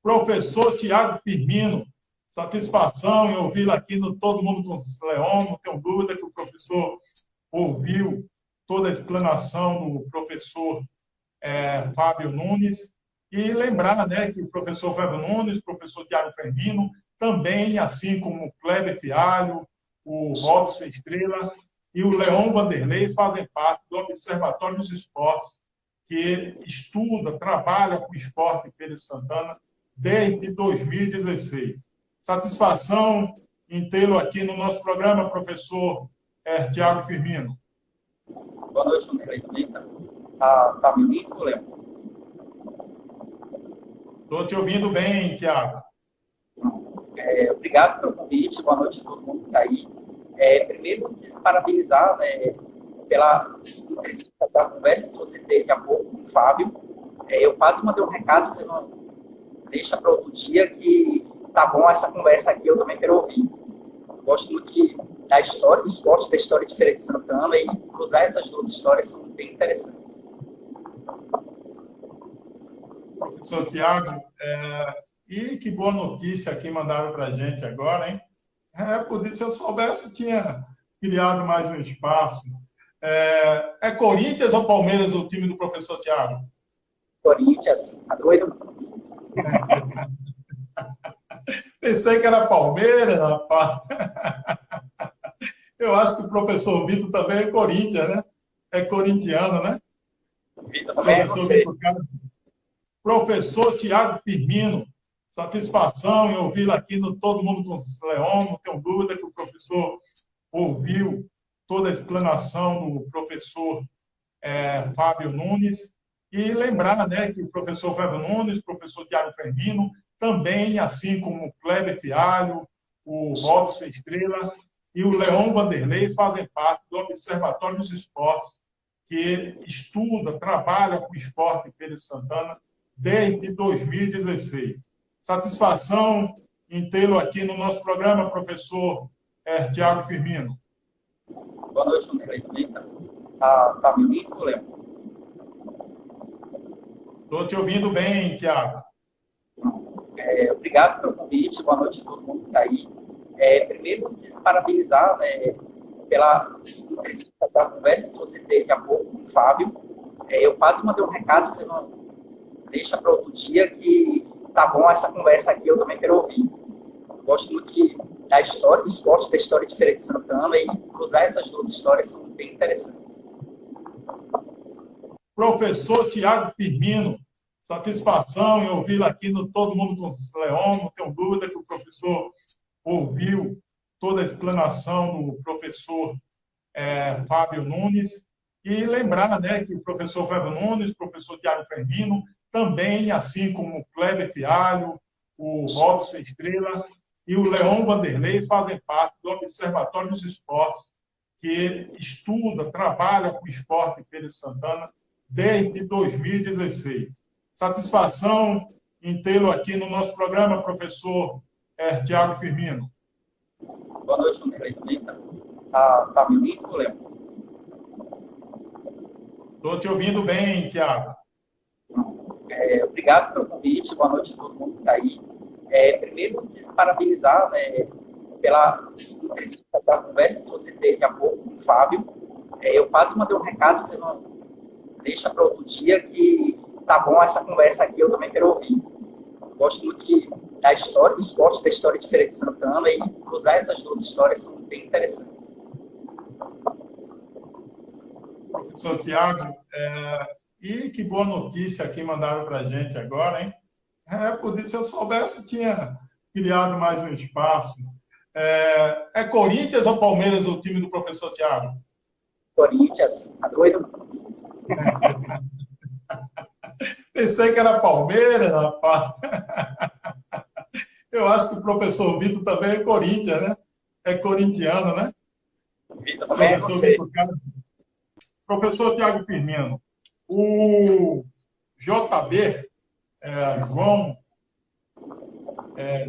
Professor Tiago Firmino, satisfação em ouvi-lo aqui no Todo Mundo com o Leão. Não tenho dúvida que o professor ouviu toda a explanação do professor Fábio Nunes. E lembrar, né, que o professor Fábio Nunes, o professor Tiago Firmino, também, assim como o Kleber Fialho, o Robson Estrela e o Leon Vanderlei, fazem parte do Observatório dos Esportes, que estuda, trabalha com o esporte em Feira de Santana desde 2016. Satisfação em tê-lo aqui no nosso programa, professor Tiago Firmino. Boa noite, André. Tá me ouvindo, Léo? Estou te ouvindo bem, Tiago. Obrigado pelo convite, boa noite a todo mundo que está aí. Primeiro, parabenizar, né, pela entrevista, pela conversa que você teve há pouco com o Fábio. Eu quase mandei um recado, você não deixa para outro dia, que tá bom essa conversa aqui, eu também quero ouvir. Eu gosto muito da história do esporte, da história de Feira de Santana, e cruzar essas duas histórias são bem interessantes. Professor Tiago, e que boa notícia que mandaram para a gente agora, hein? Se eu soubesse, tinha criado mais um espaço. É Corinthians ou Palmeiras o time do professor Tiago? Corinthians, tá doido? Pensei que era Palmeiras, rapaz. Eu acho que o professor Vitor também é Corinthians, né? É corintiano, né? Vitor também é você. Professor Tiago Firmino, satisfação em ouvi-lo aqui no Todo Mundo com o Leão. Não tenho dúvida que o professor ouviu toda a explanação do professor Fábio Nunes. E lembrar, né, que o professor Fábio Nunes, o professor Tiago Firmino, também, assim como o Kleber Fialho, o Robson Estrela e o Leon Vanderlei, fazem parte do Observatório dos Esportes, que estuda, trabalha com o esporte em Feira de Santana desde 2016. Satisfação em tê-lo aqui no nosso programa, professor Tiago Firmino. Boa noite, André. Tá me ouvindo, Léo? Estou te ouvindo bem, Tiago. Obrigado pelo convite, boa noite a todo mundo que está aí. Primeiro, parabenizar, né, pela entrevista, pela conversa que você teve há pouco com o Fábio. Eu quase mandei um recado, você não deixa para outro dia, que tá bom essa conversa aqui, eu também quero ouvir. Eu gosto muito da história do esporte, da história de Feira de Santana, e cruzar essas duas histórias são bem interessantes. Professor Tiago Firmino, satisfação em ouvi-lo aqui no Todo Mundo com o Leão. Não tenho dúvida que o professor ouviu toda a explanação do professor Fábio Nunes. E lembrar, né, que o professor Fábio Nunes, o professor Tiago Firmino, também, assim como o Kleber Fialho, o Robson Estrela e o Leon Vanderlei, fazem parte do Observatório dos Esportes, que estuda, trabalha com o esporte em Feira de Santana desde 2016. Satisfação em tê-lo aqui no nosso programa, professor Tiago Firmino. Boa noite, André. Tá me ouvindo, Léo? Estou te ouvindo bem, Tiago. Obrigado pelo convite, boa noite a todo mundo que está aí. Primeiro, parabenizar, né, pela entrevista, pela conversa que você teve há pouco com o Fábio. Eu quase mandei um recado, você não deixa para outro dia, que tá bom essa conversa aqui, eu também quero ouvir. Eu gosto muito da história do esporte, da história de Feira de Santana, e cruzar essas duas histórias são bem interessantes. Professor Tiago, e que boa notícia que mandaram para a gente agora, hein? Se eu soubesse, tinha criado mais um espaço. É Corinthians ou Palmeiras o time do professor Tiago? Corinthians, tá doido? Pensei que era Palmeiras, rapaz. Eu acho que o professor Vitor também é Corinthians, né? É corintiano, né? Vitor também é você. Vitor, professor Tiago Firmino, o JB,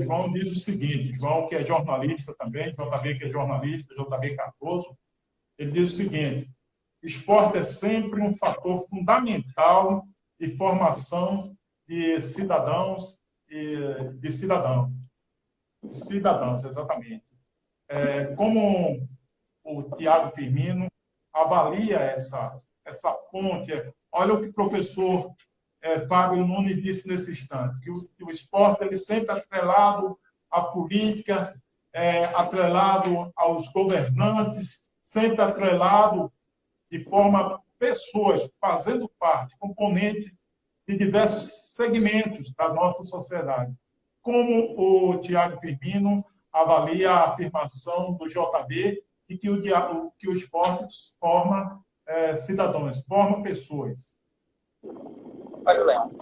João diz o seguinte, João que é jornalista também, JB que é jornalista, JB Cardoso, ele diz o seguinte: esporte é sempre um fator fundamental de formação de cidadãos de cidadãos, exatamente. Como o Tiago Firmino avalia essa ponte? Olha o que o professor Fábio Nunes disse nesse instante, que o esporte ele sempre atrelado à política, atrelado aos governantes, sempre atrelado de forma pessoas fazendo parte, componente de diversos segmentos da nossa sociedade. Como o Tiago Firmino avalia a afirmação do JB e que o esporte forma cidadãos, forma pessoas? Olha, Leão,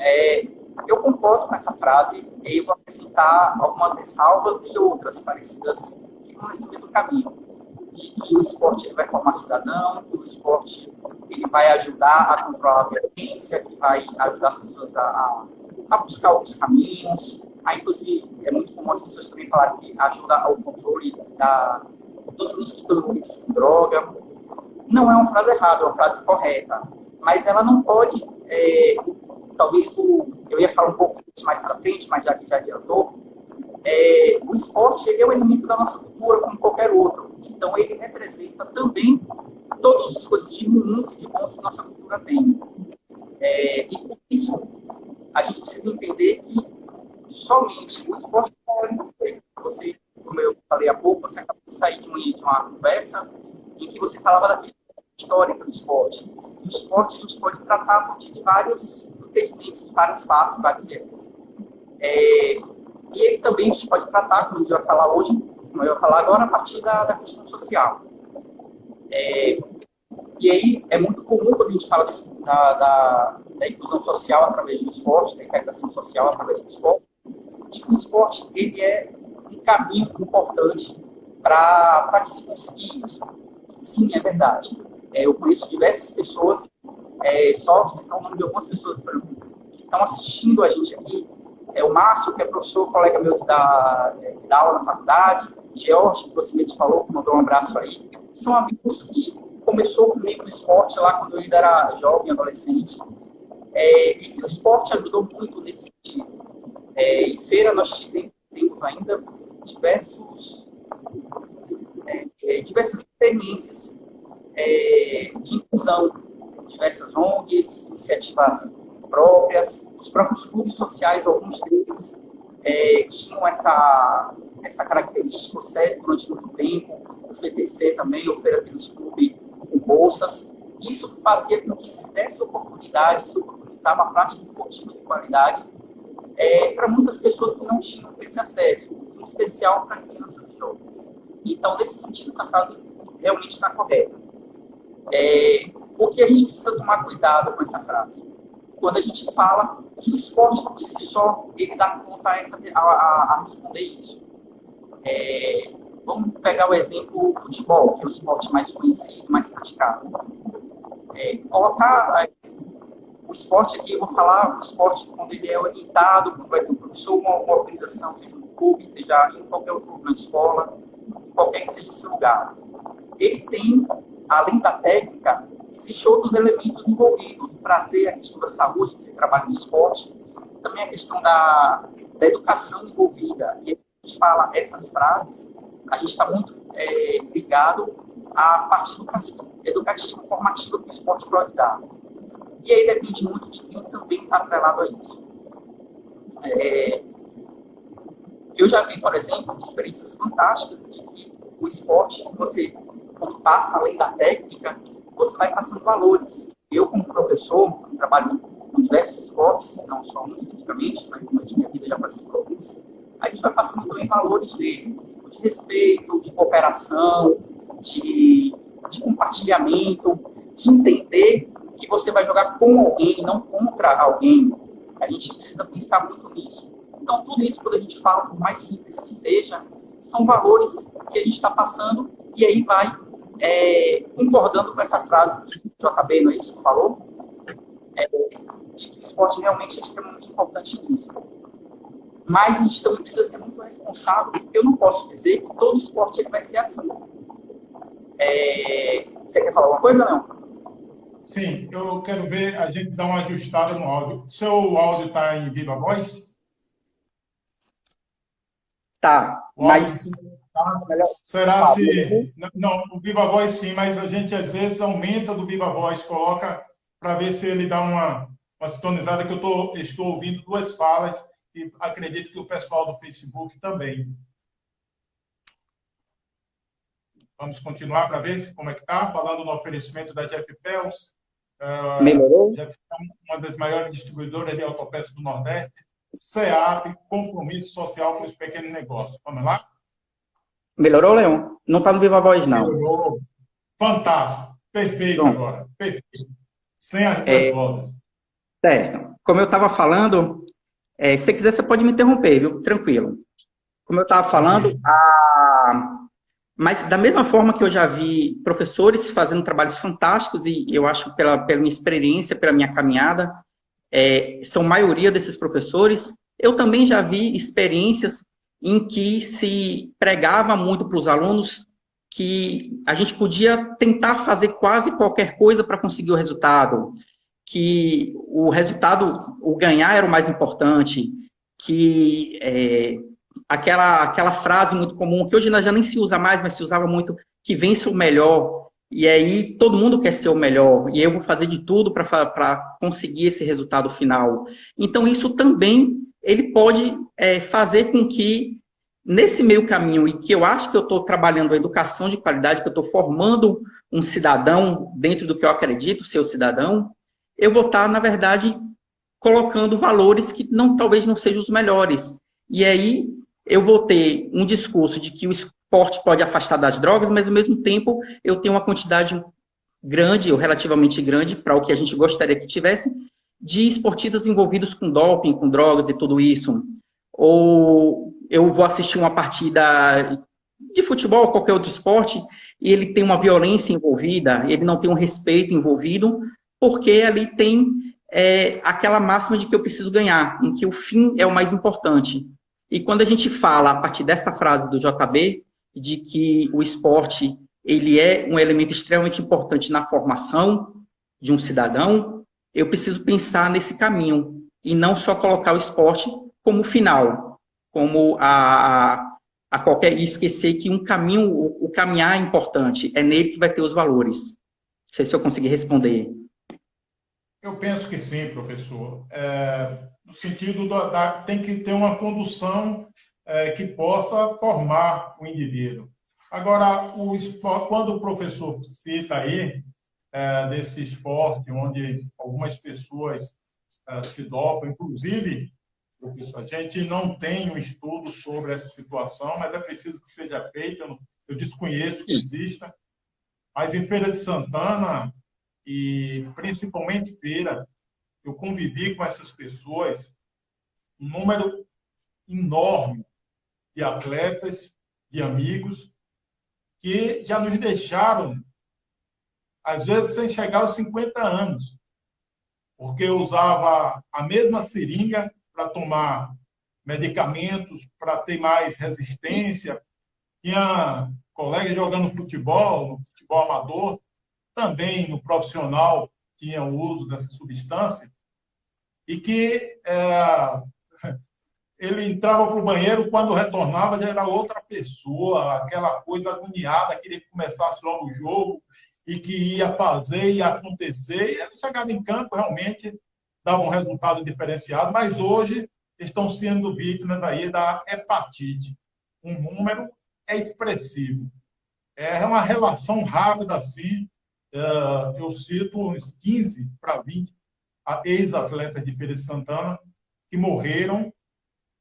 eu concordo com essa frase e vou acrescentar algumas ressalvas e outras parecidas que vão nesse mesmo caminho. De que o esporte ele vai formar cidadão, que o esporte ele vai ajudar a controlar a violência, que vai ajudar as pessoas a buscar outros caminhos. Inclusive, é muito comum as pessoas também falarem que ajuda ao controle dos grupos que estão envolvidos com droga. Não é uma frase errada, é uma frase correta. Mas ela não pode, talvez, eu ia falar um pouco disso mais para frente, mas já que já adiantou, o esporte ele é um elemento da nossa cultura como qualquer outro. Então, ele representa também todas as coisas de ruins e de bons que nossa cultura tem. E por isso, a gente precisa entender que somente o esporte você, como eu falei há pouco, você acabou de sair de uma conversa em que você falava da questão histórica do esporte. O esporte a gente pode tratar a partir de vários impedimentos, de vários passos, várias viés. E ele também a gente pode tratar, como a gente vai falar hoje, como eu vou falar agora, a partir da questão social. E aí é muito comum quando a gente fala da inclusão social através do esporte, da integração social através do esporte, de que o esporte ele é um caminho importante para que se conseguir isso. Sim, é verdade. Eu conheço diversas pessoas, só citar o nome de algumas pessoas que estão assistindo a gente aqui. O Márcio, que é professor, colega meu que dá aula na faculdade, George, que você mesmo falou, que mandou um abraço aí. São amigos que começou comigo no esporte lá quando eu ainda era jovem, adolescente, e que o esporte ajudou muito nesse sentido. Em feira nós temos ainda diversas experiências de inclusão, diversas ONGs, iniciativas próprias, os próprios clubes sociais, alguns deles tinham essa característica, o SESI durante muito tempo, o FTC também, o Feira-Pelos Clube com bolsas. Isso fazia com que se desse oportunidade, se oportunizava a prática esportiva de qualidade para muitas pessoas que não tinham esse acesso, em especial para crianças e jovens. Então, nesse sentido, essa frase realmente está correta. Porque a gente precisa tomar cuidado com essa frase. Quando a gente fala que o esporte por si só, ele dá conta a responder isso. Vamos pegar o exemplo do futebol, que é o esporte mais conhecido, mais praticado. Colocar o esporte aqui, eu vou falar, o esporte quando ele é orientado, quando vai ter um professor, uma organização, seja um clube, seja em qualquer outro clube na escola, qualquer que seja esse lugar. Ele tem, além da técnica, existem outros elementos envolvidos, o prazer, a questão da saúde, que se trabalha no esporte, também a questão da educação envolvida. E a gente fala essas frases, a gente está muito ligado à parte educativa, formativa que o esporte pode dar. E aí depende muito de quem também está atrelado a isso. Eu já vi, por exemplo, experiências fantásticas de que o esporte, você, quando passa além da técnica, você vai passando valores. Eu, como professor, trabalho com diversos esportes, não só um especificamente, mas durante minha vida já passei por alguns, a gente vai passando também valores de respeito, de cooperação, de compartilhamento, de entender que você vai jogar com alguém, não contra alguém. A gente precisa pensar muito nisso. Então, tudo isso, quando a gente fala, por mais simples que seja, são valores que a gente está passando e aí vai concordando com essa frase que o JB, não é isso que falou? De que o esporte realmente é extremamente importante nisso. Mas a gente também precisa ser muito responsável, porque eu não posso dizer que todo esporte ele vai ser assim. Você quer falar alguma coisa, não? Sim, eu quero ver a gente dar uma ajustada no áudio. Seu áudio está em viva voz? Tá, O áudio mas... tá? Será se... Não, o Viva Voz sim, mas a gente às vezes aumenta do Viva Voz, coloca para ver se ele dá uma sintonizada, que estou ouvindo duas falas e acredito que o pessoal do Facebook também. Vamos continuar para ver como é que está, falando no oferecimento da Jeff Pels. Melhorou? Jeff é uma das maiores distribuidoras de autopeças do Nordeste. SEAP, compromisso social com os pequenos negócios. Vamos lá? Melhorou, Leon? Não está no Viva Voz, não. Melhorou. Fantástico. Perfeito. Pronto. Agora. Perfeito. Sem as duas vozes. Certo. Como eu estava falando, se você quiser, você pode me interromper, viu? Tranquilo. Como eu estava falando, mas da mesma forma que eu já vi professores fazendo trabalhos fantásticos, e eu acho pela minha experiência, pela minha caminhada, são maioria desses professores, eu também já vi experiências em que se pregava muito para os alunos que a gente podia tentar fazer quase qualquer coisa para conseguir o resultado, que o resultado, o ganhar era o mais importante, que aquela frase muito comum, que hoje já nem se usa mais, mas se usava muito, que vence o melhor, e aí todo mundo quer ser o melhor, e eu vou fazer de tudo para conseguir esse resultado final. Então, isso também, ele pode fazer com que, nesse meio caminho, e que eu acho que eu estou trabalhando a educação de qualidade, que eu estou formando um cidadão dentro do que eu acredito ser o cidadão, eu vou estar, na verdade, colocando valores que talvez não sejam os melhores. E aí, eu vou ter um discurso de que o esporte pode afastar das drogas, mas, ao mesmo tempo, eu tenho uma quantidade grande, ou relativamente grande, para o que a gente gostaria que tivesse, de esportistas envolvidos com doping, com drogas e tudo isso. Ou eu vou assistir uma partida de futebol, qualquer outro esporte, e ele tem uma violência envolvida, ele não tem um respeito envolvido, porque ali tem aquela máxima de que eu preciso ganhar, em que o fim é o mais importante. E quando a gente fala, a partir dessa frase do JB, de que o esporte ele é um elemento extremamente importante na formação de um cidadão, eu preciso pensar nesse caminho, e não só colocar o esporte como final, como e esquecer que um caminho, o caminhar é importante, é nele que vai ter os valores. Não sei se eu consegui responder. Eu penso que sim, professor. No sentido tem que ter uma condução que possa formar o indivíduo. Agora, quando o professor cita aí desse esporte, onde algumas pessoas se dopam, inclusive, professor, a gente não tem um estudo sobre essa situação, mas é preciso que seja feito. Eu desconheço que exista, mas em Feira de Santana, e principalmente Feira, eu convivi com essas pessoas, um número enorme de atletas, de amigos, que já nos deixaram, às vezes, sem chegar aos 50 anos, porque usava a mesma seringa para tomar medicamentos, para ter mais resistência. Tinha colegas jogando futebol, no futebol amador, também no profissional tinha o uso dessa substância, e que ele entrava para o banheiro, quando retornava já era outra pessoa, aquela coisa agoniada, queria que começasse logo o jogo, e que ia fazer, ia acontecer, e ele chegava em campo, realmente dava um resultado diferenciado, mas hoje estão sendo vítimas aí da hepatite. Um número expressivo. É uma relação rápida, assim, eu cito uns 15 para 20 ex-atletas de Feira de Santana que morreram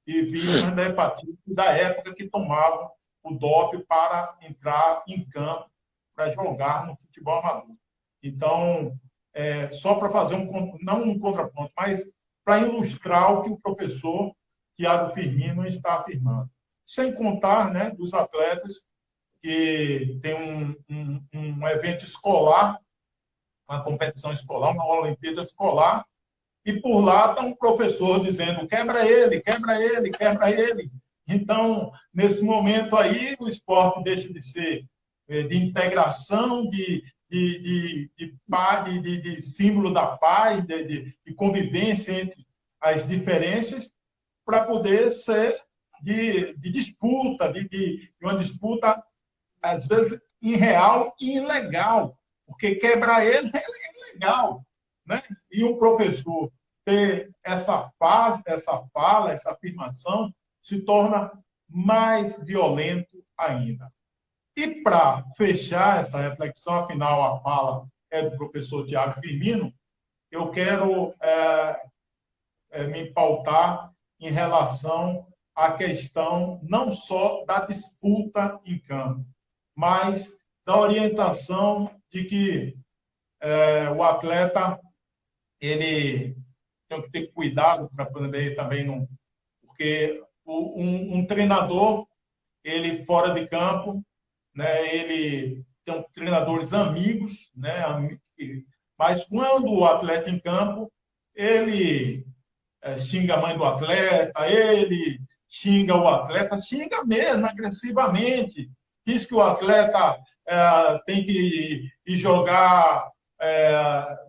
e vítimas da hepatite da época que tomavam o doping para entrar em campo, para jogar no futebol amador. Então, só para fazer não um contraponto, mas para ilustrar o que o professor Tiago Firmino está afirmando. Sem contar, né, dos atletas que tem um evento escolar, uma competição escolar, uma Olimpíada escolar, e por lá está um professor dizendo quebra ele, quebra ele, quebra ele. Então, nesse momento aí, o esporte deixa de ser de integração, de símbolo da paz, de convivência entre as diferenças, para poder ser de disputa, de uma disputa, às vezes, irreal e ilegal, porque quebrar ele é ilegal, né? E o professor ter essa fala, essa afirmação, se torna mais violento ainda. E para fechar essa reflexão, afinal a fala é do professor Tiago Firmino, eu quero me pautar em relação à questão não só da disputa em campo, mas da orientação de que o atleta ele tem que ter cuidado para poder também não... Porque um treinador, ele fora de campo, né, ele tem treinadores amigos, né, mas quando o atleta em campo, ele xinga a mãe do atleta, ele xinga o atleta, xinga mesmo, agressivamente. Diz que o atleta tem que ir jogar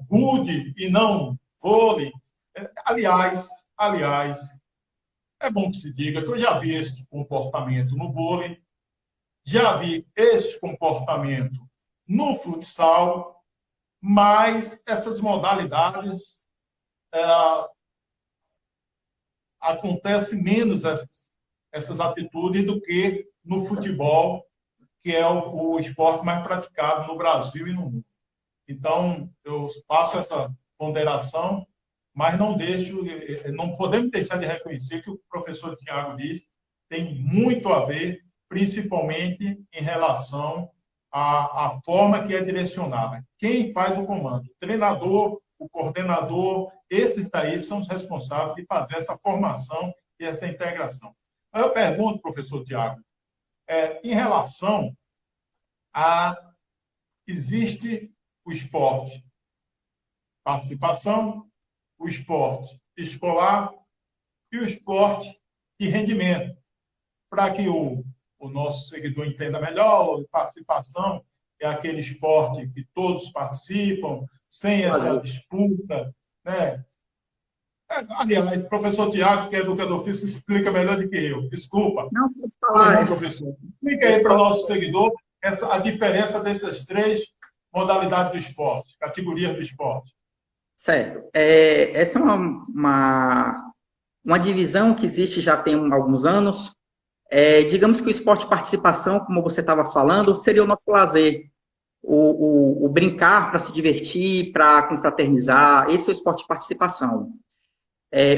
gude e não vôlei. Aliás, é bom que se diga que eu já vi esse comportamento no vôlei, já vi esse comportamento no futsal, mas essas modalidades acontece menos essas atitudes do que no futebol, que é o esporte mais praticado no Brasil e no mundo. Então, eu faço essa ponderação, mas não podemos deixar de reconhecer que o professor Tiago disse tem muito a ver, principalmente em relação à forma que é direcionada. Quem faz o comando? O treinador, o coordenador, esses daí são os responsáveis de fazer essa formação e essa integração. Aí eu pergunto, professor Tiago, em relação a... Existe o esporte participação, o esporte escolar e o esporte de rendimento. Para que o nosso seguidor entenda melhor, participação é aquele esporte que todos participam, sem essa disputa, né? Aliás, o professor Tiago, que é educador físico, explica melhor do que eu. Desculpa. Não, pode falar. Professor. Explica aí para o nosso seguidor a diferença dessas três modalidades do esporte, categorias do esporte. Certo. Essa é uma divisão que existe já tem alguns anos. Digamos que o esporte de participação, como você estava falando, seria o nosso lazer. O brincar para se divertir, para confraternizar, esse é o esporte de participação.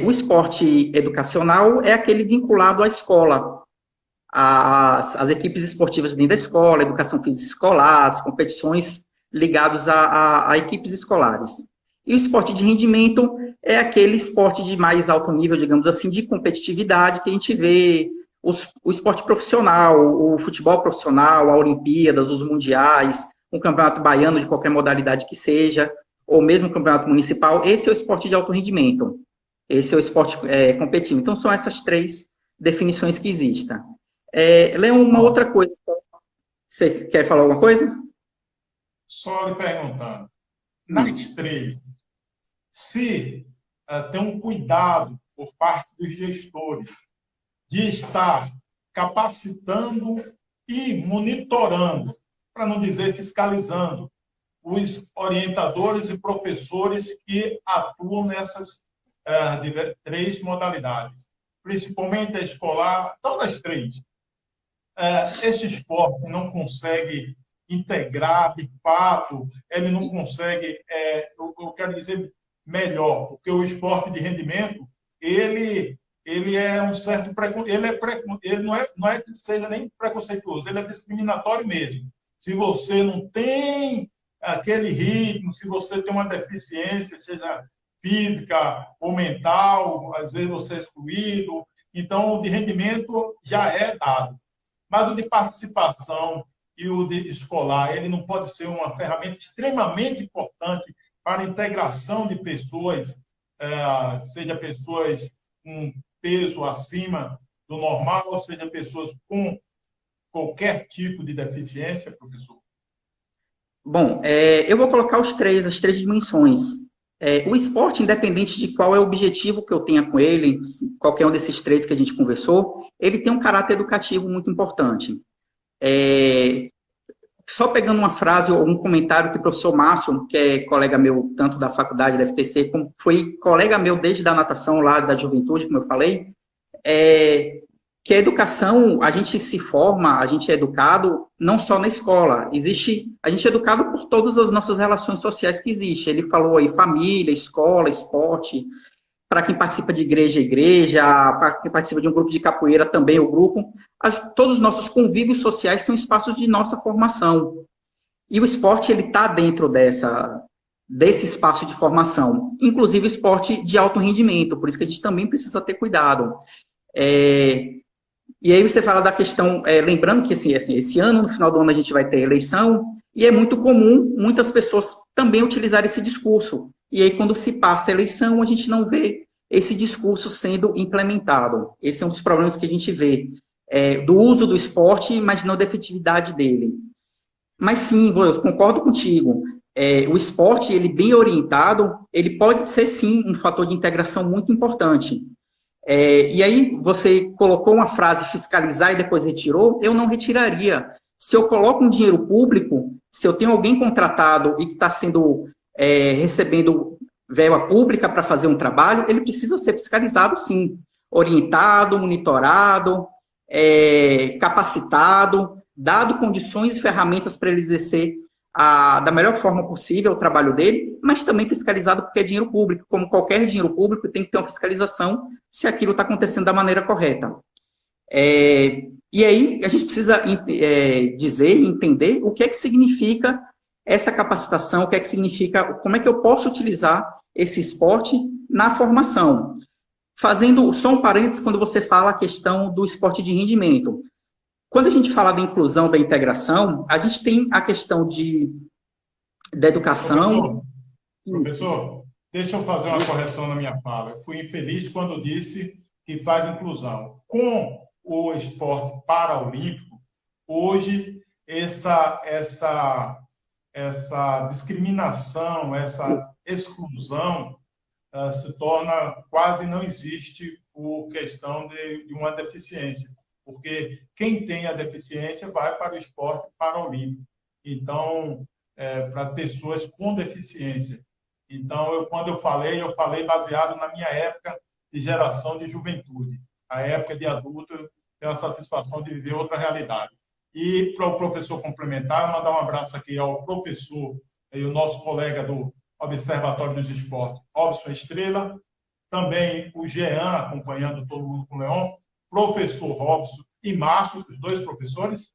O esporte educacional é aquele vinculado à escola, às equipes esportivas dentro da escola, educação física escolar, as competições ligadas a equipes escolares. E o esporte de rendimento é aquele esporte de mais alto nível, digamos assim, de competitividade que a gente vê, o esporte profissional, o futebol profissional, a Olimpíadas, os mundiais, um campeonato baiano de qualquer modalidade que seja, ou mesmo um campeonato municipal. Esse é o esporte de alto rendimento. Esse é o esporte competitivo. Então, são essas três definições que existem. Leon, uma outra coisa. Você quer falar alguma coisa? Só lhe perguntando. Nas três, se tem um cuidado por parte dos gestores de estar capacitando e monitorando, para não dizer fiscalizando, os orientadores e professores que atuam nessas três modalidades, principalmente a escolar, todas as três. Esse esporte não consegue integrar, de fato, ele não consegue, eu quero dizer melhor, porque o esporte de rendimento, ele é um certo ele não é que seja nem preconceituoso, ele é discriminatório mesmo. Se você não tem aquele ritmo, se você tem uma deficiência, seja física ou mental, às vezes você é excluído, então o de rendimento já é dado. Mas o de participação e o de escolar, ele não pode ser uma ferramenta extremamente importante para a integração de pessoas, seja pessoas com peso acima do normal, seja pessoas com qualquer tipo de deficiência, professor? Bom, eu vou colocar as três dimensões. O esporte, independente de qual é o objetivo que eu tenha com ele, qualquer um desses três que a gente conversou, ele tem um caráter educativo muito importante. Só pegando uma frase ou um comentário que o professor Márcio, que é colega meu tanto da faculdade da FTC, como foi colega meu desde a natação lá da juventude, como eu falei, que a educação, a gente se forma, a gente é educado não só na escola, a gente é educado por todas as nossas relações sociais que existem. Ele falou aí família, escola, esporte, para quem participa de igreja, para quem participa de um grupo de capoeira também, o grupo. Todos os nossos convívios sociais são espaços de nossa formação. E o esporte, ele está dentro desse espaço de formação, inclusive o esporte de alto rendimento, por isso que a gente também precisa ter cuidado. E aí você fala da questão, lembrando que esse ano, no final do ano, a gente vai ter eleição, e é muito comum muitas pessoas também utilizarem esse discurso. E aí, quando se passa a eleição, a gente não vê esse discurso sendo implementado. Esse é um dos problemas que a gente vê, do uso do esporte, mas não da efetividade dele. Mas sim, eu concordo contigo. O esporte, ele bem orientado, ele pode ser, sim, um fator de integração muito importante. E aí, você colocou uma frase fiscalizar e depois retirou, eu não retiraria. Se eu coloco um dinheiro público, se eu tenho alguém contratado e que está recebendo verba pública para fazer um trabalho, ele precisa ser fiscalizado, sim. Orientado, monitorado, capacitado, dado condições e ferramentas para ele exercer da melhor forma possível o trabalho dele, mas também fiscalizado porque é dinheiro público. Como qualquer dinheiro público, tem que ter uma fiscalização se aquilo está acontecendo da maneira correta. E aí, a gente precisa dizer e entender o que é que significa essa capacitação, o que é que significa, como é que eu posso utilizar esse esporte na formação. Fazendo só um parênteses quando você fala a questão do esporte de rendimento. Quando a gente fala da inclusão, da integração, a gente tem a questão da educação... Professor, deixa eu fazer uma correção na minha fala. Eu fui infeliz quando disse que faz inclusão. Com o esporte paraolímpico, hoje, essa discriminação, essa exclusão se torna quase não existe por questão de uma deficiência. Porque quem tem a deficiência vai para o esporte paraolímpico. Então, para pessoas com deficiência. Então, quando eu falei baseado na minha época de geração de juventude. A época de adulto, eu tenho a satisfação de viver outra realidade. E para o professor complementar, mandar um abraço aqui ao professor e o nosso colega do Observatório dos Esportes, Robson Estrela, também o Jean, acompanhando todo mundo com o Leon, professor Robson e Márcio, os dois professores,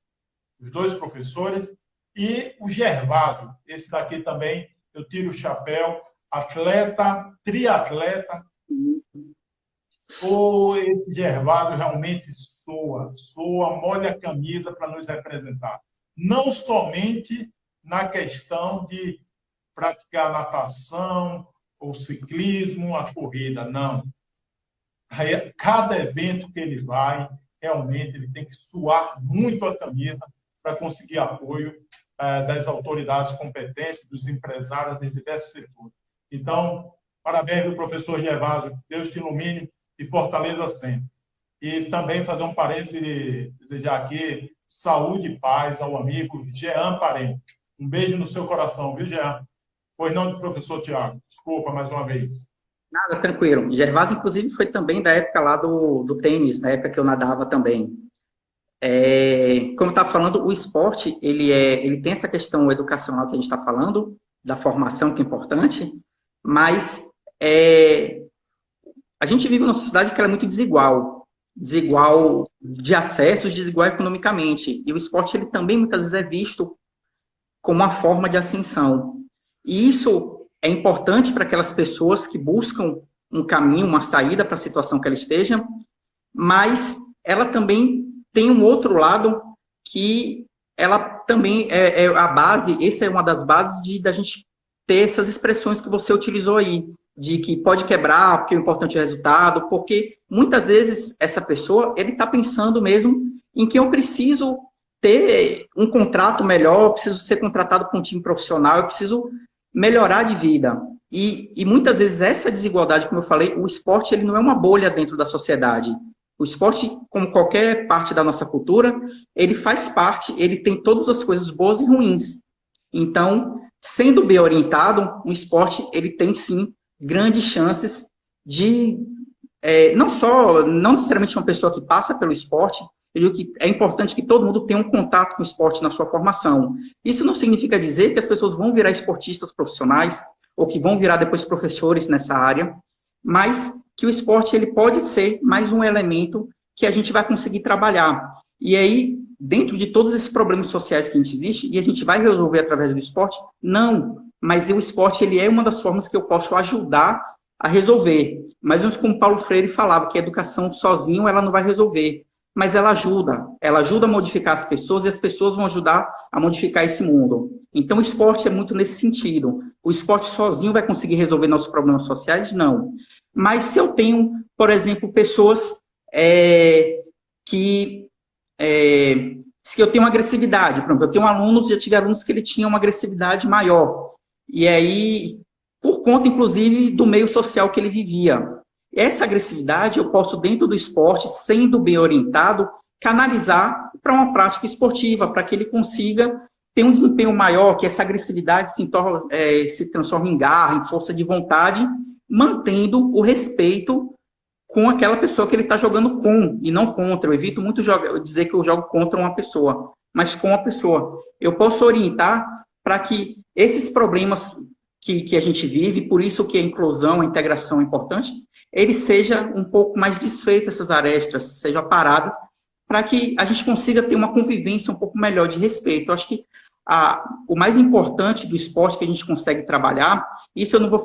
e o Gervásio, esse daqui também, eu tiro o chapéu, atleta, triatleta. Esse Gervásio realmente soa, molha a camisa para nos representar. Não somente na questão de praticar natação, ou ciclismo, a corrida, não. Cada evento que ele vai, realmente ele tem que suar muito a camisa para conseguir apoio das autoridades competentes, dos empresários de diversos setores. Então, parabéns ao professor Gervásio, Deus te ilumine e fortaleça sempre. E também fazer um parênteses e desejar aqui saúde e paz ao amigo Jean Parente. Um beijo no seu coração, viu, Jean? Pois não, professor Tiago. Desculpa mais uma vez. Nada, tranquilo. Gervásio, inclusive, foi também da época lá do tênis, na época que eu nadava também. Como eu estava falando, o esporte, ele tem essa questão educacional que a gente está falando, da formação que é importante, mas a gente vive numa sociedade que ela é muito desigual de acessos, desigual economicamente. E o esporte, ele também, muitas vezes, é visto como uma forma de ascensão. E isso é importante para aquelas pessoas que buscam um caminho, uma saída para a situação que ela esteja, mas ela também tem um outro lado que ela também é a base, essa é uma das bases da gente ter essas expressões que você utilizou aí, de que pode quebrar, porque o importante é o resultado, porque muitas vezes essa pessoa, ele está pensando mesmo em que eu preciso ter um contrato melhor, eu preciso ser contratado com um time profissional, eu preciso melhorar de vida. E muitas vezes essa desigualdade, como eu falei, o esporte ele não é uma bolha dentro da sociedade. O esporte, como qualquer parte da nossa cultura, ele faz parte, ele tem todas as coisas boas e ruins. Então, sendo bem orientado, o esporte ele tem sim grandes chances de não necessariamente uma pessoa que passa pelo esporte, eu digo que é importante que todo mundo tenha um contato com o esporte na sua formação. Isso não significa dizer que as pessoas vão virar esportistas profissionais ou que vão virar depois professores nessa área, mas que o esporte ele pode ser mais um elemento que a gente vai conseguir trabalhar. E aí, dentro de todos esses problemas sociais que a gente existe, e a gente vai resolver através do esporte? Não, mas o esporte ele é uma das formas que eu posso ajudar a resolver. Mas como Paulo Freire falava, que a educação sozinho ela não vai resolver, mas ela ajuda a modificar as pessoas e as pessoas vão ajudar a modificar esse mundo. Então o esporte é muito nesse sentido. O esporte sozinho vai conseguir resolver nossos problemas sociais? Não. Mas se eu tenho, por exemplo, pessoas que eu tenho uma agressividade, por exemplo, eu tenho alunos, já tive alunos que ele tinha uma agressividade maior, e aí, por conta, inclusive, do meio social que ele vivia. Essa agressividade eu posso, dentro do esporte, sendo bem orientado, canalizar para uma prática esportiva, para que ele consiga ter um desempenho maior, que essa agressividade se transforme em garra, em força de vontade, mantendo o respeito com aquela pessoa que ele está jogando com, e não contra. Eu evito muito dizer que eu jogo contra uma pessoa, mas com a pessoa. Eu posso orientar para que esses problemas que a gente vive, por isso que a inclusão, a integração é importante, ele seja um pouco mais desfeito, essas arestas, sejam paradas, para que a gente consiga ter uma convivência um pouco melhor de respeito. Eu acho que o mais importante do esporte que a gente consegue trabalhar, isso eu não estou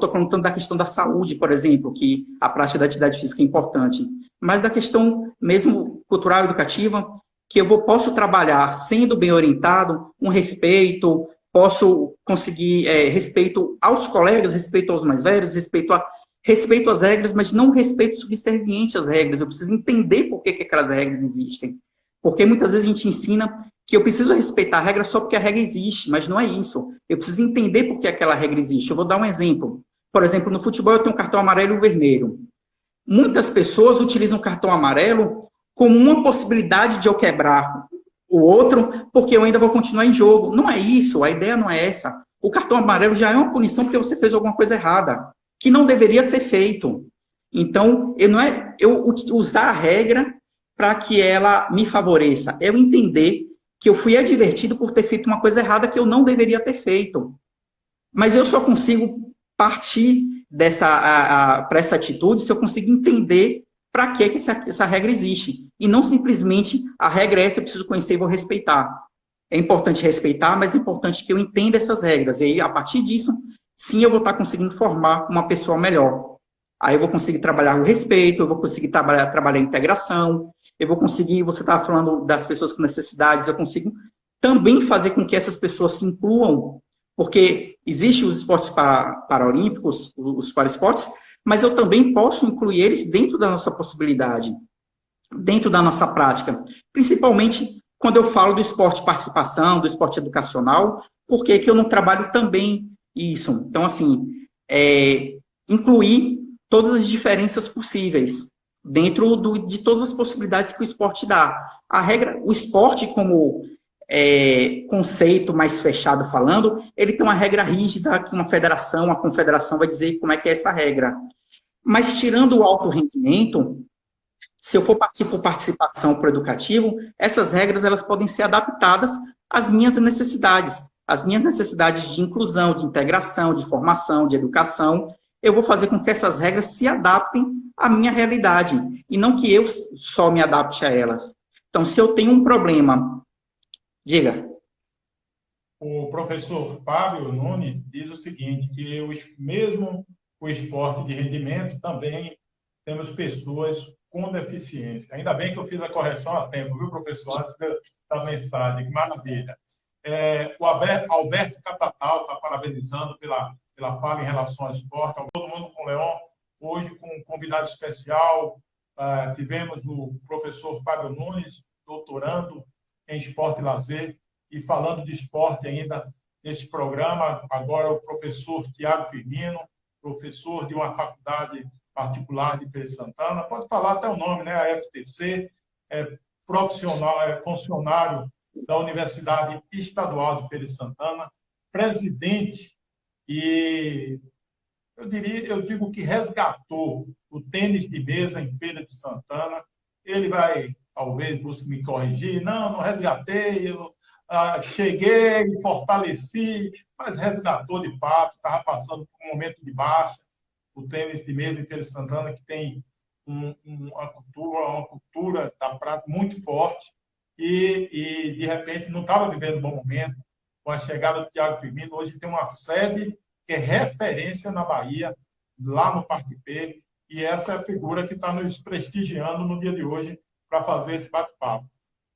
falando tanto da questão da saúde, por exemplo, que a prática da atividade física é importante, mas da questão mesmo cultural e educativa, que eu posso trabalhar sendo bem orientado, um respeito, posso conseguir respeito aos colegas, respeito aos mais velhos, respeito às regras, mas não respeito subserviente às regras. Eu preciso entender por que aquelas regras existem. Porque muitas vezes a gente ensina que eu preciso respeitar a regra só porque a regra existe, mas não é isso. Eu preciso entender por que aquela regra existe. Eu vou dar um exemplo. Por exemplo, no futebol eu tenho um cartão amarelo e um vermelho. Muitas pessoas utilizam o cartão amarelo como uma possibilidade de eu quebrar o outro, porque eu ainda vou continuar em jogo. Não é isso, a ideia não é essa. O cartão amarelo já é uma punição porque você fez alguma coisa errada, que não deveria ser feito. Então, eu usar a regra para que ela me favoreça. Eu entender que eu fui advertido por ter feito uma coisa errada que eu não deveria ter feito. Mas eu só consigo partir para essa atitude se eu consigo entender para que essa regra existe. E não simplesmente a regra é essa, eu preciso conhecer e vou respeitar. É importante respeitar, mas é importante que eu entenda essas regras. E aí, a partir disso, sim, eu vou estar conseguindo formar uma pessoa melhor. Aí eu vou conseguir trabalhar o respeito, eu vou conseguir trabalhar a integração, eu vou conseguir, você estava falando das pessoas com necessidades, eu consigo também fazer com que essas pessoas se incluam, porque existem os esportes paralímpicos, os paraesportes, mas eu também posso incluir eles dentro da nossa possibilidade, dentro da nossa prática, principalmente quando eu falo do esporte participação, do esporte educacional, porque que eu não trabalho também isso. Então, assim, incluir todas as diferenças possíveis dentro de todas as possibilidades que o esporte dá. O esporte como conceito mais fechado falando, ele tem uma regra rígida que a confederação vai dizer como é que é essa regra. Mas tirando o alto rendimento, se eu for partir por participação para o educativo, essas regras elas podem ser adaptadas às minhas necessidades de inclusão, de integração, de formação, de educação. Eu vou fazer com que essas regras se adaptem à minha realidade, e não que eu só me adapte a elas. Então, se eu tenho um problema, diga. O professor Fábio Nunes diz o seguinte, que mesmo o esporte de rendimento também temos pessoas com deficiência. Ainda bem que eu fiz a correção a tempo, viu, professor? Antes da mensagem, que maravilha. O Alberto Catatal está parabenizando pela fala em relação ao esporte. Todo mundo com o Leon, hoje com um convidado especial, tivemos o professor Fábio Nunes, doutorando em esporte e lazer, e falando de esporte ainda neste programa, agora o professor Tiago Firmino, professor de uma faculdade particular de Feira de Santana, pode falar até o nome, né? A FTC, profissional, funcionário da Universidade Estadual de Feira de Santana, presidente, e eu digo que resgatou o tênis de mesa em Feira de Santana. Ele vai, talvez, busque me corrigir. Não resgatei, eu cheguei, fortaleci, mas resgatou de fato, estava passando por um momento de baixa. O tênis de mesa em Feira de Santana, que tem uma cultura da prática muito forte, e de repente não estava vivendo um bom momento. Com a chegada do Tiago Firmino, hoje tem uma sede que é referência na Bahia, lá no Parque P, e essa é a figura que está nos prestigiando no dia de hoje para fazer esse bate-papo.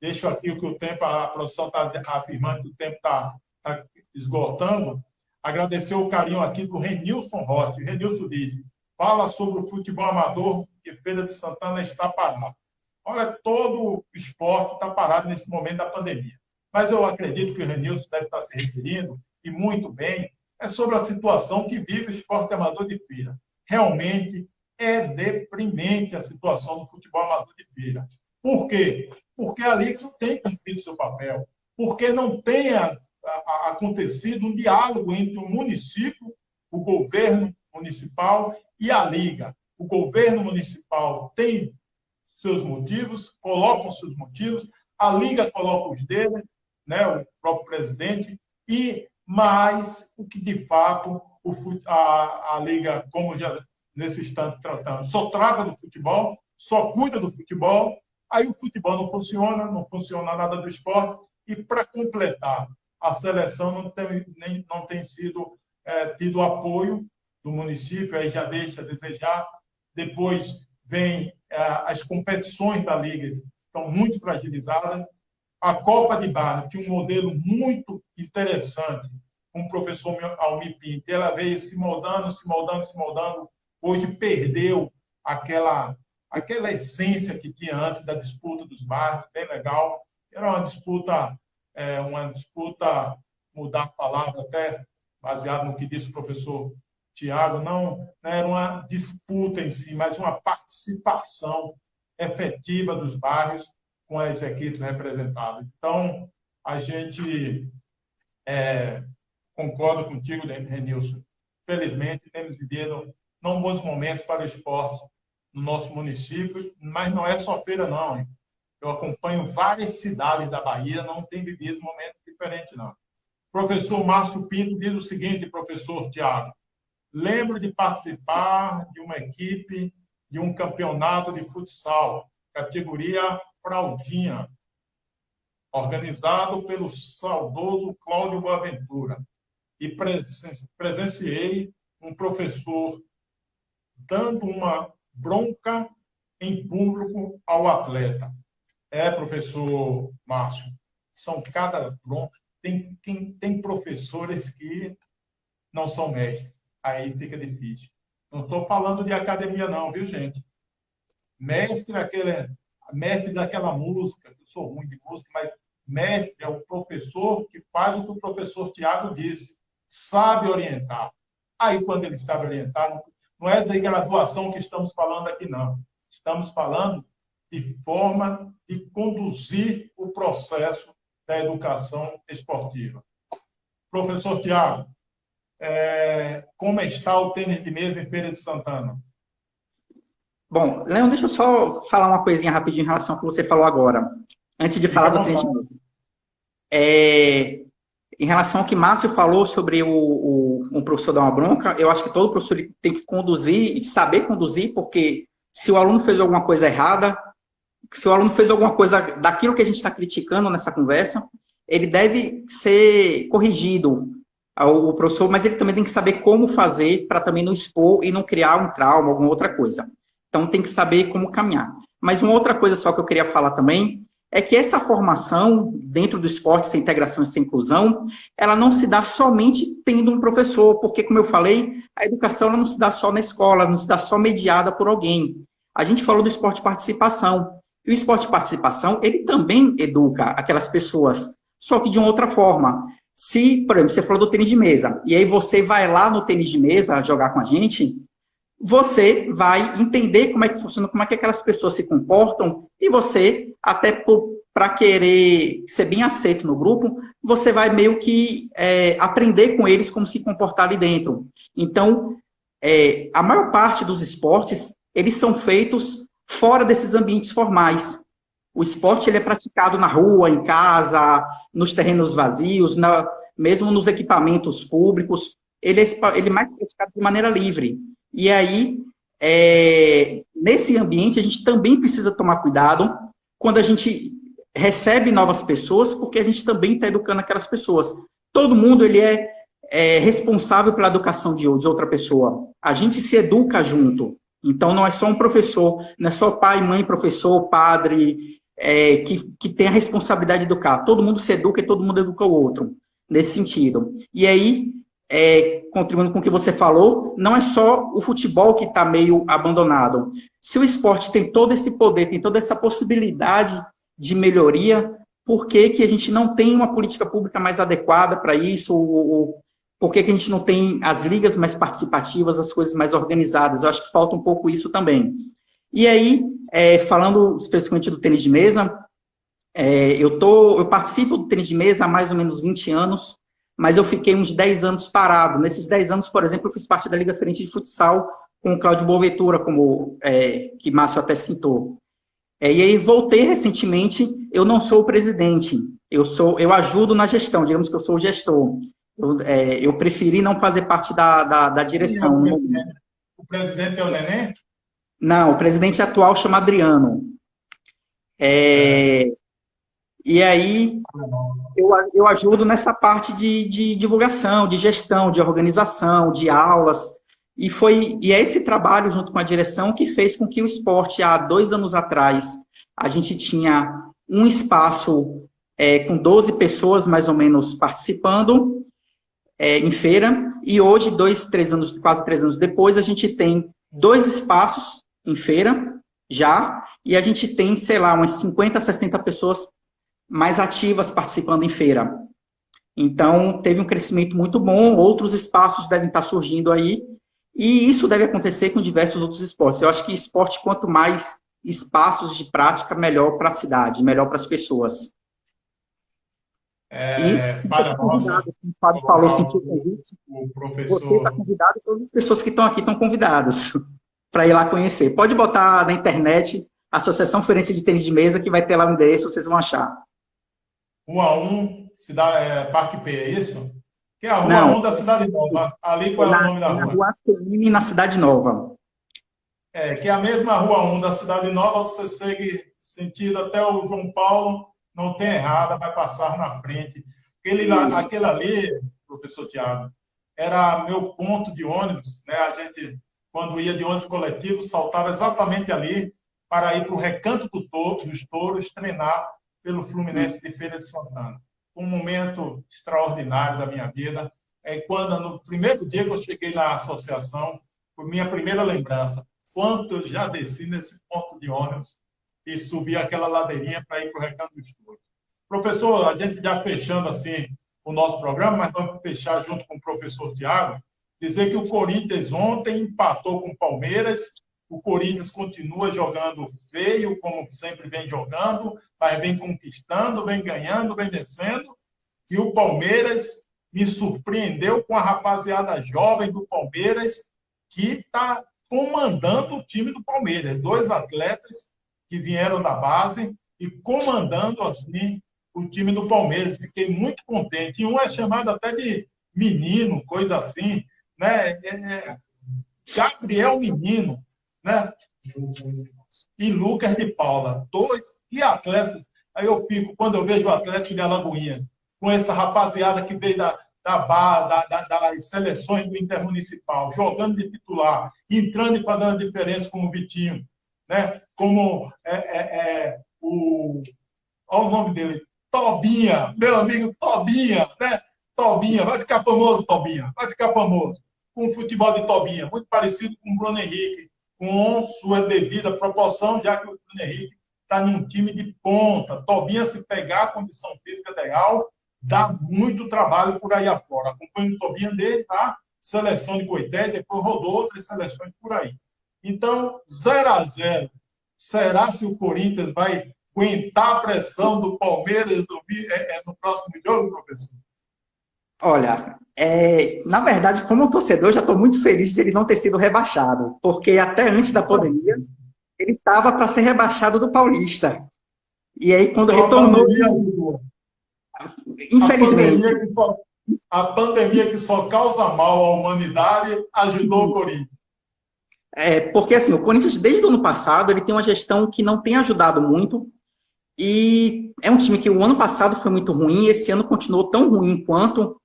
Deixo aqui o que o tempo, a produção está afirmando que o tempo está esgotando. Agradecer o carinho aqui do Renilson Rocha. Renilson diz, fala sobre o futebol amador que Feira de Santana está parado. Olha, todo o esporte está parado nesse momento da pandemia. Mas eu acredito que o Renilson deve estar se referindo, e muito bem, é sobre a situação que vive o esporte amador de Feira. Realmente é deprimente a situação do futebol amador de Feira. Por quê? Porque a Liga não tem cumprido seu papel. Porque não tem acontecido um diálogo entre o município, o governo municipal e a Liga. O governo municipal tem seus motivos, coloca os seus motivos, a Liga coloca os dele, né, o próprio presidente, mas o que de fato a Liga, como já nesse instante tratando, só trata do futebol, só cuida do futebol, aí o futebol não funciona nada do esporte, e para completar, a seleção não tem sido tido apoio do município, aí já deixa a desejar. Depois vem as competições da Liga, estão muito fragilizadas. A Copa de Barra tinha um modelo muito interessante, com o professor Almir Pinto. Ela veio se moldando. Hoje perdeu aquela essência que tinha antes da disputa dos bairros, bem legal. Era uma disputa, mudar a palavra até, baseado no que disse o professor Tiago, não era uma disputa em si, mas uma participação efetiva dos bairros com as equipes representadas. Então, a gente concorda contigo, Renilson. Felizmente, temos vivido não bons momentos para o esporte no nosso município, mas não é só Feira, não, hein? Eu acompanho várias cidades da Bahia, não tem vivido momentos diferentes, não. O professor Márcio Pinto diz o seguinte, professor Tiago, lembro de participar de uma equipe de um campeonato de futsal, categoria fraldinha, organizado pelo saudoso Cláudio Boaventura, e presenciei um professor dando uma bronca em público ao atleta. Professor Márcio, são cada bronca. Tem professores que não são mestres. Aí fica difícil. Não estou falando de academia, não, viu, gente? Mestre daquela música, eu sou ruim de música, mas mestre é o professor que faz o que o professor Tiago disse, sabe orientar. Aí, quando ele sabe orientar, não é da graduação que estamos falando aqui, não. Estamos falando de forma de conduzir o processo da educação esportiva. Professor Tiago, como está o tênis de mesa em Feira de Santana? Bom, Leão, deixa eu só falar uma coisinha rapidinho em relação ao que você falou agora. Antes de falar do tênis de mesa. Em relação ao que Márcio falou sobre um professor dar uma bronca, eu acho que todo professor tem que conduzir e saber conduzir, porque se o aluno fez alguma coisa errada, se o aluno fez alguma coisa daquilo que a gente está criticando nessa conversa, ele deve ser corrigido, o professor, mas ele também tem que saber como fazer para também não expor e não criar um trauma, alguma outra coisa. Então, tem que saber como caminhar. Mas uma outra coisa só que eu queria falar também é que essa formação dentro do esporte, essa integração, essa inclusão, ela não se dá somente tendo um professor, porque, como eu falei, a educação ela não se dá só na escola, não se dá só mediada por alguém. A gente falou do esporte de participação. E o esporte de participação, ele também educa aquelas pessoas, só que de uma outra forma. Se, por exemplo, você falou do tênis de mesa, e aí você vai lá no tênis de mesa jogar com a gente, você vai entender como é que funciona, como é que aquelas pessoas se comportam, e você, até para querer ser bem aceito no grupo, você vai meio que aprender com eles como se comportar ali dentro. Então, a maior parte dos esportes, eles são feitos fora desses ambientes formais. O esporte ele é praticado na rua, em casa, nos terrenos vazios, mesmo nos equipamentos públicos. Ele é mais praticado de maneira livre. E aí, nesse ambiente, a gente também precisa tomar cuidado quando a gente recebe novas pessoas, porque a gente também está educando aquelas pessoas. Todo mundo ele é responsável pela educação de outra pessoa. A gente se educa junto. Então, não é só um professor, não é só pai, mãe, professor, padre, que tem a responsabilidade de educar. Todo mundo se educa e todo mundo educa o outro, nesse sentido. E aí, contribuindo com o que você falou, não é só o futebol que está meio abandonado. Se o esporte tem todo esse poder, tem toda essa possibilidade de melhoria, por que a gente não tem uma política pública mais adequada para isso? Por que a gente não tem as ligas mais participativas, as coisas mais organizadas? Eu acho que falta um pouco isso também. E aí, falando especificamente do tênis de mesa, eu participo do tênis de mesa há mais ou menos 20 anos, mas eu fiquei uns 10 anos parado. Nesses 10 anos, por exemplo, eu fiz parte da Liga Feriense de Futsal com o Cláudio Boaventura, que Márcio até citou. E aí voltei recentemente, eu não sou o presidente, eu ajudo na gestão, digamos que eu sou o gestor. Eu preferi não fazer parte da direção. O presidente é o Neném? Não, o presidente atual chama Adriano. E aí, eu ajudo nessa parte de divulgação, de gestão, de organização, de aulas. E é esse trabalho, junto com a direção, que fez com que o esporte, há 2 anos atrás, a gente tinha um espaço com 12 pessoas, mais ou menos, participando em feira. E hoje, quase 3 anos depois, a gente tem 2 espaços em feira, já, e a gente tem, sei lá, umas 50, 60 pessoas mais ativas participando em feira. Então, teve um crescimento muito bom, outros espaços devem estar surgindo aí, e isso deve acontecer com diversos outros esportes. Eu acho que esporte, quanto mais espaços de prática, melhor para a cidade, melhor para as pessoas. Falha nossa. O Fábio falou, sentiu o convite. O professor... Você está convidado e todas as pessoas que estão aqui estão convidadas para ir lá conhecer. Pode botar na internet Associação Feriense de Tênis de Mesa, que vai ter lá o endereço, vocês vão achar. Rua 1, Parque P, é isso? Que é a Rua 1 da Cidade Nova. Ali qual é o nome da rua? Na Rua ACM, na Cidade Nova. Que é a mesma Rua 1 da Cidade Nova, você segue sentido até o João Paulo, não tem errada, vai passar na frente. Aquele ali, professor Tiago, era meu ponto de ônibus, né? A gente, quando ia de ônibus coletivo, saltava exatamente ali para ir para o Recanto dos Touros, treinar pelo Fluminense de Feira de Santana. Um momento extraordinário da minha vida. Quando, no primeiro dia que eu cheguei na associação, foi minha primeira lembrança. Quanto eu já desci nesse ponto de ônibus e subi aquela ladeirinha para ir para o Recanto dos Touros. Professor, a gente já fechando assim o nosso programa, mas vamos fechar junto com o professor Tiago, dizer que o Corinthians ontem empatou com o Palmeiras. O Corinthians continua jogando feio, como sempre vem jogando, mas vem conquistando, vem ganhando, vem vencendo. E o Palmeiras me surpreendeu com a rapaziada jovem do Palmeiras, que está comandando o time do Palmeiras. 2 atletas que vieram da base e comandando, assim, o time do Palmeiras. Fiquei muito contente. E um é chamado até de menino, coisa assim, né? Gabriel Menino, né? E Lucas de Paula, 2 e atletas. Aí eu fico, quando eu vejo o Atlético de Alagoinha, com essa rapaziada que veio das seleções do Intermunicipal, jogando de titular, entrando e fazendo a diferença, como o Vitinho, né? Como olha o nome dele, Tobinha, meu amigo Tobinha, né? Tobinha, vai ficar famoso, Tobinha, vai ficar famoso. Com o futebol de Tobinha, muito parecido com o Bruno Henrique, com sua devida proporção, já que o Bruno Henrique está num time de ponta. Tobinha, se pegar a condição física ideal, dá muito trabalho por aí afora. Acompanho o Tobinha desde a seleção de Coité, depois rodou outras seleções por aí. Então, 0-0. Será se o Corinthians vai aguentar a pressão do Palmeiras no próximo jogo, professor? Olha, na verdade, como torcedor, eu já estou muito feliz de ele não ter sido rebaixado, porque até antes da pandemia, ele estava para ser rebaixado do Paulista. E aí, quando retornou... Infelizmente. A pandemia que só causa mal à humanidade ajudou o Corinthians. Porque assim, o Corinthians, desde o ano passado, ele tem uma gestão que não tem ajudado muito, e é um time que o ano passado foi muito ruim, esse ano continuou tão ruim quanto,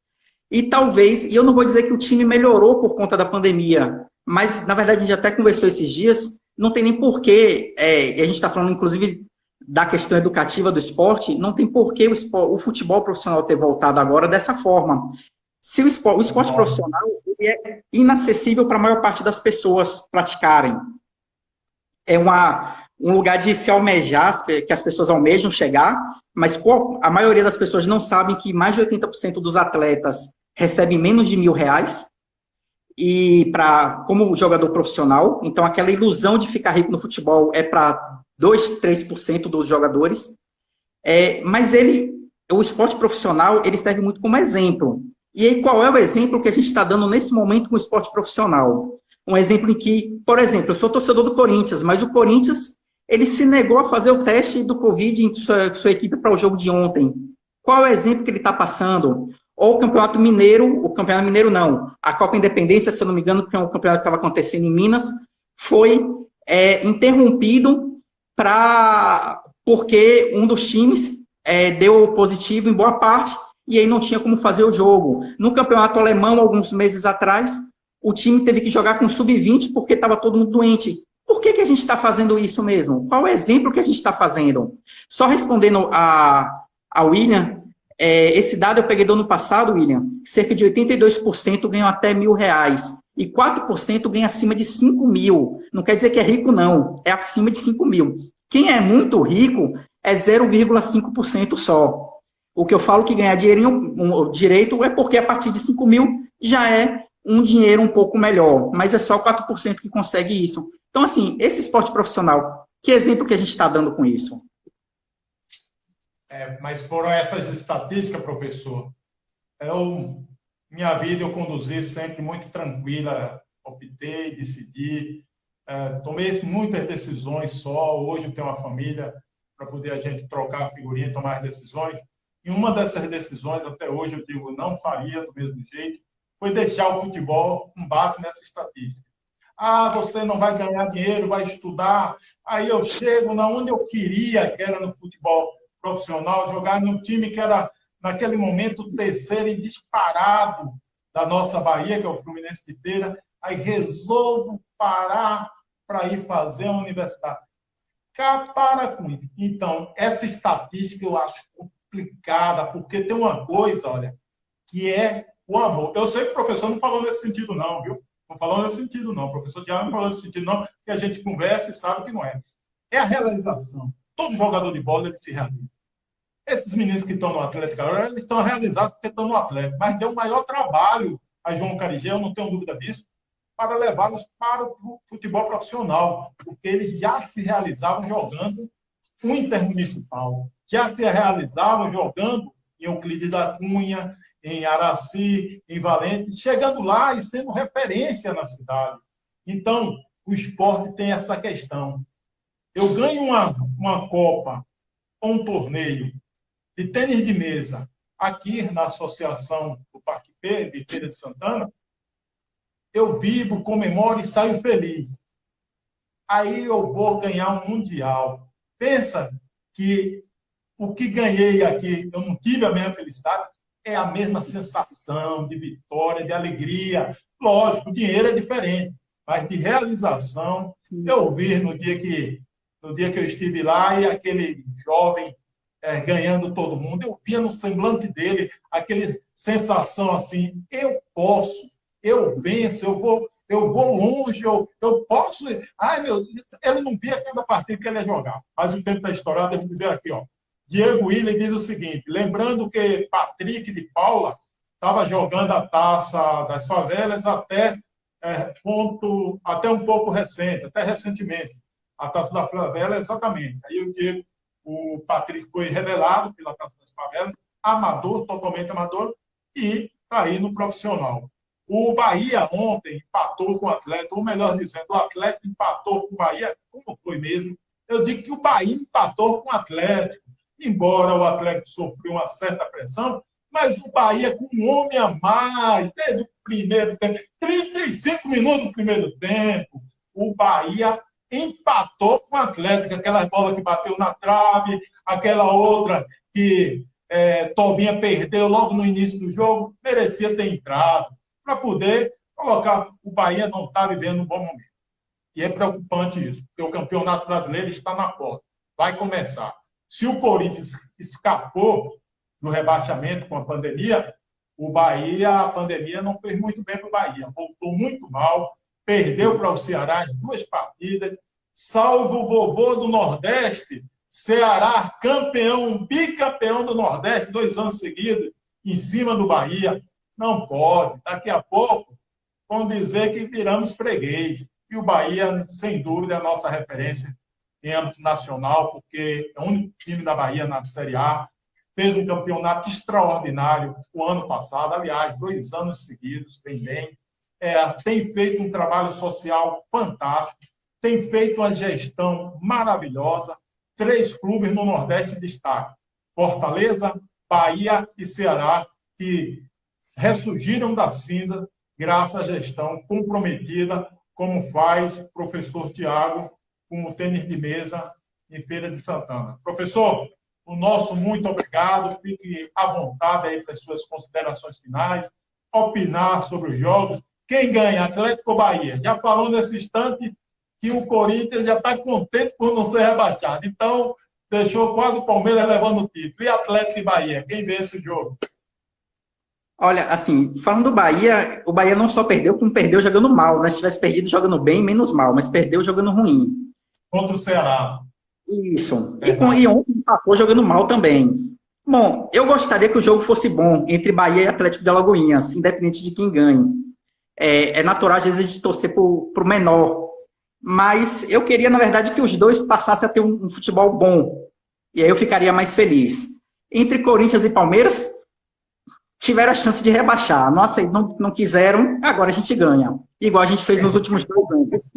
e talvez, e eu não vou dizer que o time melhorou por conta da pandemia, mas, na verdade, a gente até conversou esses dias, não tem nem porquê, a gente está falando, inclusive, da questão educativa do esporte, não tem porquê o futebol profissional ter voltado agora dessa forma. Se o esporte profissional ele é inacessível para a maior parte das pessoas praticarem. É um lugar de se almejar, que as pessoas almejam chegar, mas a maioria das pessoas não sabem que mais de 80% dos atletas recebem menos de R$1.000 como jogador profissional. Então, aquela ilusão de ficar rico no futebol é para 2%, 3% dos jogadores. Mas o esporte profissional ele serve muito como exemplo. E aí, qual é o exemplo que a gente está dando nesse momento com o esporte profissional? Um exemplo em que, por exemplo, eu sou torcedor do Corinthians, mas o Corinthians ele se negou a fazer o teste do Covid em sua equipe para o jogo de ontem. Qual é o exemplo que ele está passando? Ou o Campeonato Mineiro, não, a Copa Independência, se eu não me engano, que é um campeonato que estava acontecendo em Minas, foi interrompido porque um dos times deu positivo em boa parte, e aí não tinha como fazer o jogo. No campeonato alemão, alguns meses atrás, o time teve que jogar com sub-20 porque estava todo mundo doente. Por que a gente está fazendo isso mesmo? Qual é o exemplo que a gente está fazendo? Só respondendo a William, esse dado eu peguei do ano passado, William, cerca de 82% ganham até R$1.000 e 4% ganham acima de 5.000. Não quer dizer que é rico, não. É acima de 5.000. Quem é muito rico é 0,5% só. O que eu falo que ganhar direito é porque a partir de 5.000 já é um dinheiro um pouco melhor, mas é só 4% que consegue isso. Então, assim, esse esporte profissional, que exemplo que a gente está dando com isso? Mas foram essas estatísticas, professor. Minha vida eu conduzi sempre muito tranquila, optei, decidi, tomei muitas decisões só. Hoje eu tenho uma família para poder a gente trocar a figurinha e tomar as decisões. E uma dessas decisões, até hoje, eu digo, não faria do mesmo jeito, foi deixar o futebol com base nessa estatística. Você não vai ganhar dinheiro, vai estudar. Aí eu chego onde eu queria, que era no futebol profissional, jogar no time que era, naquele momento, o terceiro e disparado da nossa Bahia, que é o Fluminense de Feira. Aí resolvo parar para ir fazer a universidade. Para com isso. Então, essa estatística eu acho complicada, porque tem uma coisa, olha, que é o amor. Eu sei que o professor não falou nesse sentido, não, viu? Não falou nesse sentido, não. O professor Tiago não falou nesse sentido, não, que a gente conversa e sabe que não é. É a realização. Todo jogador de bola, ele se realiza. Esses meninos que estão no Atlético agora, eles estão realizados porque estão no Atlético, mas deu um maior trabalho a João Carigé, eu não tenho dúvida disso, para levá-los para o futebol profissional, porque eles já se realizavam jogando o Intermunicipal, já se realizavam jogando em Euclides da Cunha, em Araci, em Valente, chegando lá e sendo referência na cidade. Então, o esporte tem essa questão. Eu ganho uma Copa ou um torneio de tênis de mesa aqui na Associação do Parque P, de Feira de Santana, eu vivo, comemoro e saio feliz. Aí eu vou ganhar um Mundial. Pensa que o que ganhei aqui, eu não tive a mesma felicidade, é a mesma sensação de vitória, de alegria. Lógico, o dinheiro é diferente, mas de realização, eu vi no dia que eu estive lá e aquele jovem ganhando todo mundo, eu via no semblante dele aquela sensação assim, eu posso, eu venço, eu vou longe, eu posso. Ai, meu Deus, ele não via cada partida que ele ia jogar. Mas o tempo da história, deixa eu dizer aqui, ó. Diego Willian diz o seguinte, lembrando que Patrick de Paula estava jogando a Taça das Favelas até um pouco recente, até recentemente. A Taça da Favela, exatamente. Aí o Patrick foi revelado pela Taça das Favelas, amador, totalmente amador, e está aí no profissional. O Bahia ontem empatou com o Atlético, ou melhor dizendo, o Atlético empatou com o Bahia, como foi mesmo? Eu digo que o Bahia empatou com o Atlético, embora o Atlético sofreu uma certa pressão, mas o Bahia com um homem a mais, desde o primeiro tempo, 35 minutos do primeiro tempo, o Bahia empatou com o Atlético, aquela bola que bateu na trave, aquela outra que Tobinha perdeu logo no início do jogo, merecia ter entrado, para poder colocar. O Bahia não está vivendo um bom momento. E é preocupante isso, porque o Campeonato Brasileiro está na porta, vai começar. Se o Corinthians escapou do rebaixamento com a pandemia, o Bahia, a pandemia não fez muito bem para o Bahia, voltou muito mal, perdeu para o Ceará em 2 partidas, salvo o vovô do Nordeste, Ceará campeão, bicampeão do Nordeste, 2 anos seguidos, em cima do Bahia. Não pode. Daqui a pouco vão dizer que viramos freguês. E o Bahia, sem dúvida, é a nossa referência em âmbito nacional, porque é o único time da Bahia na Série A. Fez um campeonato extraordinário o ano passado, aliás, 2 anos seguidos, bem. Tem feito um trabalho social fantástico, tem feito uma gestão maravilhosa. 3 clubes no Nordeste destacam: Fortaleza, Bahia e Ceará, que ressurgiram da cinza graças à gestão comprometida, como faz o professor Tiago com o tênis de mesa em Feira de Santana. Professor, o nosso muito obrigado. Fique à vontade aí para as suas considerações finais, opinar sobre os jogos. Quem ganha, Atlético ou Bahia? Já falou nesse instante que o Corinthians já está contente por não ser rebaixado. Então, deixou quase o Palmeiras levando o título. E Atlético e Bahia? Quem vê esse jogo? Olha, assim, falando do Bahia, o Bahia não só perdeu, como perdeu jogando mal, né? Se tivesse perdido jogando bem, menos mal, mas perdeu jogando ruim. Contra o Ceará. Isso. E ontem empatou jogando mal também. Bom, eu gostaria que o jogo fosse bom entre Bahia e Atlético de Alagoinhas, independente de quem ganhe. É natural, às vezes, a gente torcer para o menor. Mas eu queria, na verdade, que os dois passassem a ter um futebol bom. E aí eu ficaria mais feliz. Entre Corinthians e Palmeiras, tiveram a chance de rebaixar. Não quiseram, agora a gente ganha. Igual a gente fez nos últimos 2 anos.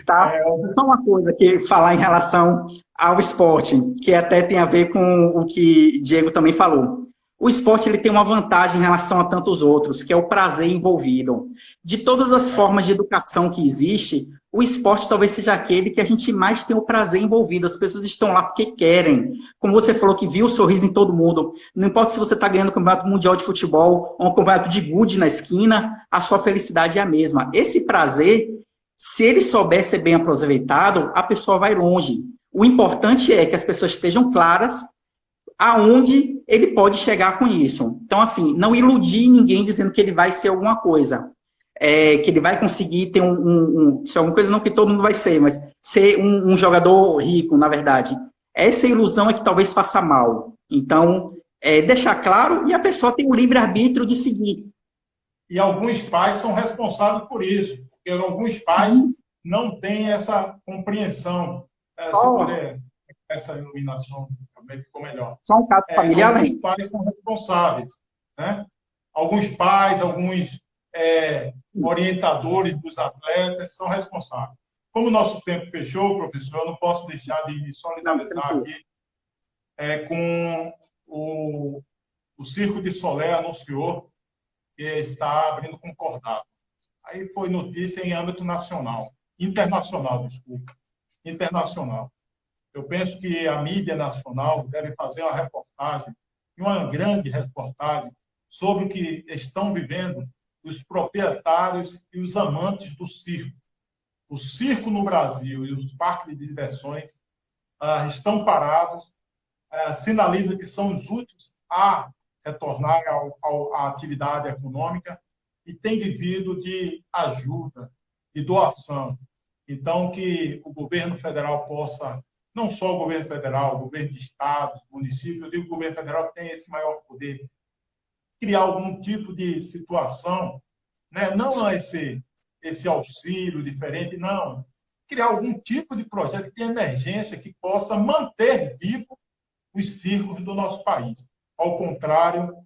Tá? Só uma coisa que falar em relação ao esporte, que até tem a ver com o que Diego também falou. O esporte ele tem uma vantagem em relação a tantos outros, que é o prazer envolvido. De todas as formas de educação que existe, o esporte talvez seja aquele que a gente mais tem o prazer envolvido. As pessoas estão lá porque querem. Como você falou, que viu o sorriso em todo mundo. Não importa se você está ganhando o Campeonato Mundial de Futebol ou um campeonato de gude na esquina, a sua felicidade é a mesma. Esse prazer, se ele souber ser bem aproveitado, a pessoa vai longe. O importante é que as pessoas estejam claras aonde ele pode chegar com isso. Então, assim, não iludir ninguém dizendo que ele vai ser alguma coisa. Que ele vai conseguir ter se alguma coisa não que todo mundo vai ser, mas ser um jogador rico, na verdade. Essa ilusão é que talvez faça mal. Então, deixar claro e a pessoa tem o livre-arbítrio de seguir. E alguns pais são responsáveis por isso, porque alguns pais não têm essa compreensão. Essa iluminação também ficou melhor. Só um caso familiar, alguns pais são responsáveis, né? Alguns pais, alguns orientadores dos atletas são responsáveis. Como o nosso tempo fechou, professor, eu não posso deixar de me solidarizar aqui com o Circo de Solé anunciou que está abrindo concordado. Aí foi notícia em âmbito internacional. Eu penso que a mídia nacional deve fazer uma reportagem, uma grande reportagem, sobre o que estão vivendo os proprietários e os amantes do circo. O circo no Brasil e os parques de diversões estão parados, sinaliza que são os últimos a retornar à atividade econômica e tem vivido de ajuda, de doação. Então, que o governo federal possa não só o governo federal, o governo de estados, municípios, eu digo o governo federal que tem esse maior poder, criar algum tipo de situação, né? Não esse auxílio diferente, não. Criar algum tipo de projeto de emergência que possa manter vivo os circos do nosso país. Ao contrário,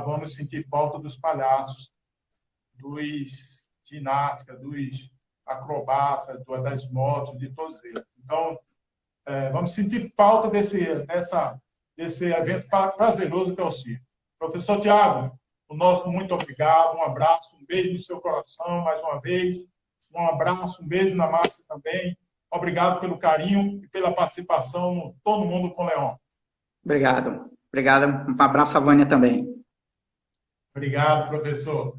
vamos sentir falta dos palhaços, dos ginásticas, dos acrobatas, das motos, de todos eles. Então, vamos sentir falta desse evento prazeroso que é o circo. Professor Tiago, o nosso muito obrigado, um abraço, um beijo no seu coração, mais uma vez, um abraço, um beijo na massa também. Obrigado pelo carinho e pela participação no Todo Mundo com Leon. Obrigado. Obrigado. Um abraço à Vânia também. Obrigado, professor.